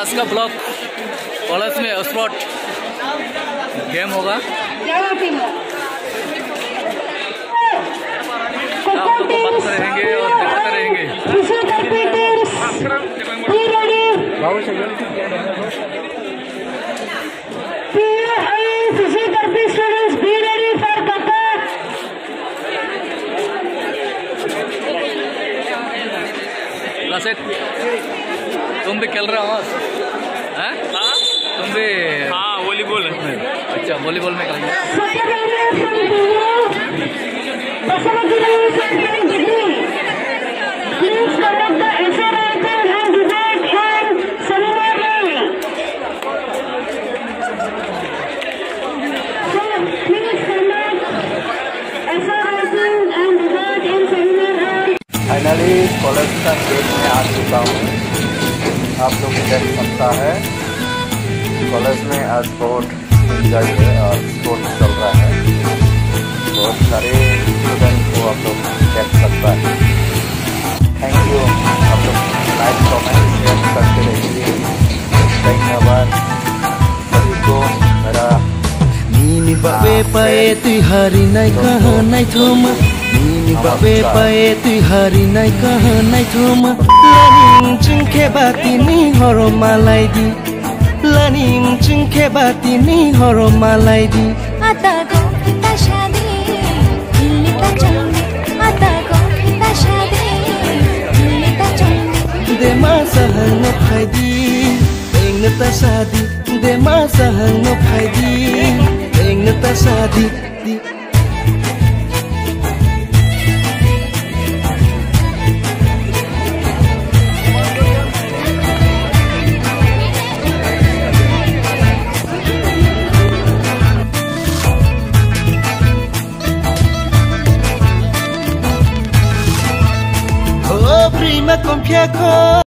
आज का blog college में स्पॉट गेम होगा। आप लोग को बात रहेंगे और दिखाते रहेंगे। तुम भी खेल रहे हो? तुम भी? हाँ, वॉलीबॉल। अच्छा, वॉलीबॉल में खेल फाइनली कॉलेज का गेट में आ चुका हूँ। आप लोग देख सकता है कॉलेज में आज बहुत एंजॉय है और स्पोर्ट्स चल रहा है। बहुत सारे स्टूडेंट को आप लोग देख सकता है। Thank you. आप लोग लाइक कमेंट शेयर करते रहिए। धन्यवाद सभी को। मेरा नीनी बाबे पाए तुई हरी नहीं कहा नहीं थोमा। नीनी बाबे पाए तुई हरी नहीं कहा नहीं थोमा। लानिम चिंखे बाती नी हरो मालाई दी। लानिम चिंखे बाती नी हरो मालाई दी। आता को किता शादी दिल्ली का चलने। आता को किता शादी दिल्ली का चलने। दे मा सहल न फायदी एंग ता शादी। दे मा सहल न फायदी एंग ता शादी। Prima con piaco